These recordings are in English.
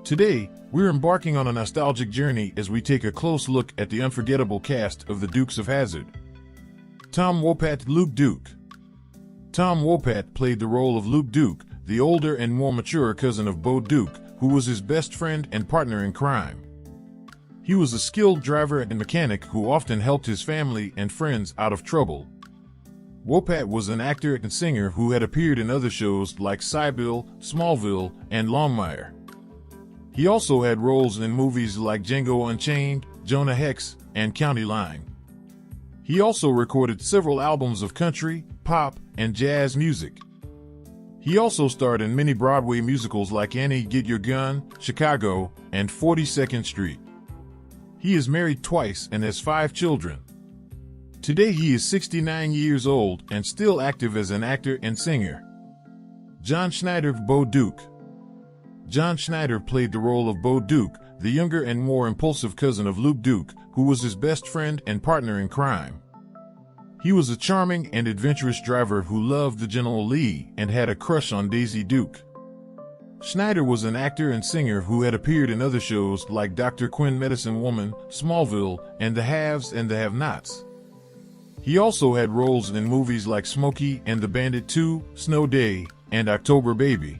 Today, we're embarking on a nostalgic journey as we take a close look at the unforgettable cast of the Dukes of Hazzard. Tom Wopat, Luke Duke. Tom Wopat played the role of Luke Duke, the older and more mature cousin of Bo Duke, who was his best friend and partner in crime. He was a skilled driver and mechanic who often helped his family and friends out of trouble. Wopat was an actor and singer who had appeared in other shows like Sybil, Smallville, and Longmire. He also had roles in movies like Django Unchained, Jonah Hex, and County Line. He also recorded several albums of country, pop, and jazz music. He also starred in many Broadway musicals like Annie, Get Your Gun, Chicago, and 42nd Street. He is married twice and has 5 children. Today he is 69 years old and still active as an actor and singer. John Schneider, Bo Duke. John Schneider played the role of Bo Duke, the younger and more impulsive cousin of Luke Duke, who was his best friend and partner in crime. He was a charming and adventurous driver who loved the General Lee and had a crush on Daisy Duke. Schneider was an actor and singer who had appeared in other shows like Dr. Quinn Medicine Woman, Smallville, and The Haves and the Have-Nots. He also had roles in movies like Smokey and the Bandit 2, Snow Day, and October Baby.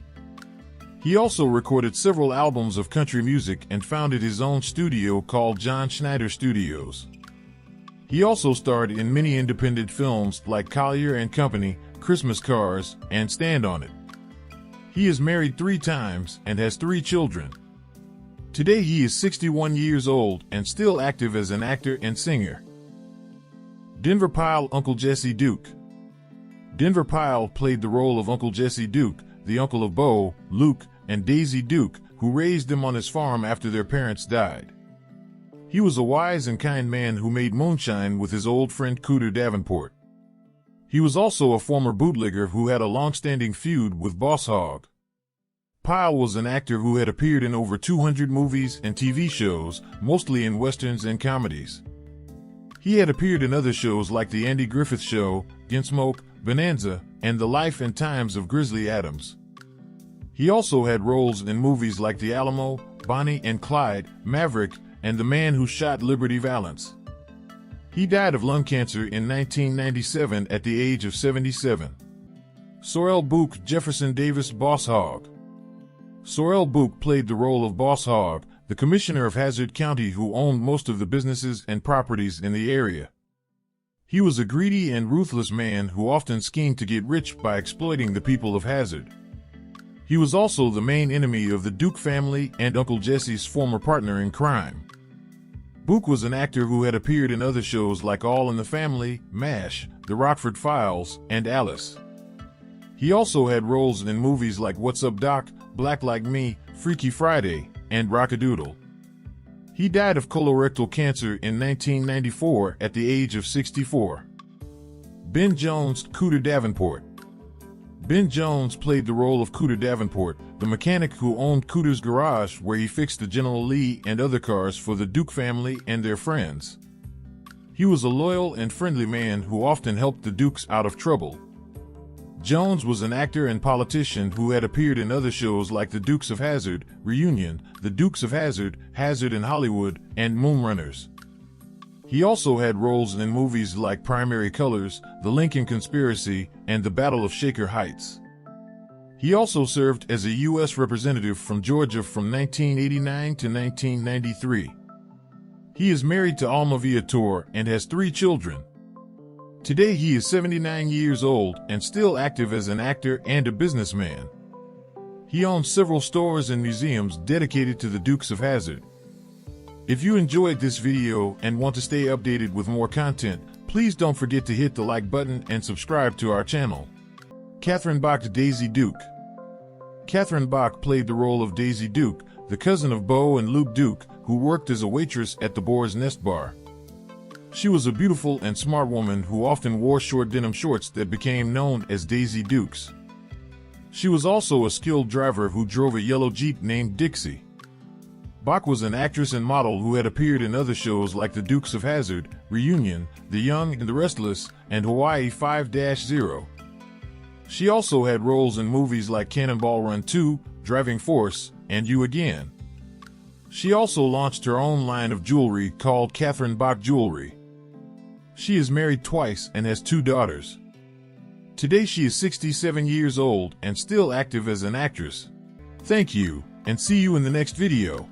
He also recorded several albums of country music and founded his own studio called John Schneider Studios. He also starred in many independent films like Collier and Company, Christmas Cars, and Stand On It. He is married 3 times and has 3 children. Today he is 61 years old and still active as an actor and singer. Denver Pyle, Uncle Jesse Duke. Denver Pyle played the role of Uncle Jesse Duke, the uncle of Bo, Luke, and Daisy Duke, who raised them on his farm after their parents died. He was a wise and kind man who made moonshine with his old friend Cooter Davenport. He was also a former bootlegger who had a long-standing feud with Boss Hog. Pyle was an actor who had appeared in over 200 movies and TV shows, mostly in westerns and comedies. He had appeared in other shows like The Andy Griffith Show, Gunsmoke, Bonanza, and The Life and Times of Grizzly Adams. He also had roles in movies like The Alamo, Bonnie and Clyde, Maverick, and The Man Who Shot Liberty Valance. He died of lung cancer in 1997 at the age of 77. Sorel B Jefferson Davis, Boss Hog. Sorel B played the role of Boss Hog, the commissioner of Hazzard County who owned most of the businesses and properties in the area. He was a greedy and ruthless man who often schemed to get rich by exploiting the people of Hazzard. He was also the main enemy of the Duke family and Uncle Jesse's former partner in crime. Bach was an actor who had appeared in other shows like All in the Family, MASH, The Rockford Files, and Alice. He also had roles in movies like What's Up Doc, Black Like Me, Freaky Friday, and Rockadoodle. He died of colorectal cancer in 1994 at the age of 64. Ben Jones, Cooter Davenport. Ben Jones played the role of Cooter Davenport, the mechanic who owned Cooter's Garage where he fixed the General Lee and other cars for the Duke family and their friends. He was a loyal and friendly man who often helped the Dukes out of trouble. Jones was an actor and politician who had appeared in other shows like The Dukes of Hazzard, Reunion, The Dukes of Hazzard, Hazzard in Hollywood, and Moonrunners. He also had roles in movies like Primary Colors, The Lincoln Conspiracy, and The Battle of Shaker Heights. He also served as a U.S. representative from Georgia from 1989 to 1993. He is married to Alma Viator and has 3 children. Today he is 79 years old and still active as an actor and a businessman. He owns several stores and museums dedicated to the Dukes of Hazzard. If you enjoyed this video and want to stay updated with more content, please don't forget to hit the like button and subscribe to our channel. Katherine Bach, Daisy Duke. Katherine Bach played the role of Daisy Duke, the cousin of Bo and Luke Duke, who worked as a waitress at the Boar's Nest Bar. She was a beautiful and smart woman who often wore short denim shorts that became known as Daisy Dukes. She was also a skilled driver who drove a yellow Jeep named Dixie. Bach was an actress and model who had appeared in other shows like The Dukes of Hazzard, Reunion, The Young and the Restless, and Hawaii 5-0. She also had roles in movies like Cannonball Run 2, Driving Force, and You Again. She also launched her own line of jewelry called Katherine Bach Jewelry. She is married twice and has 2 daughters. Today she is 67 years old and still active as an actress. Thank you, and see you in the next video.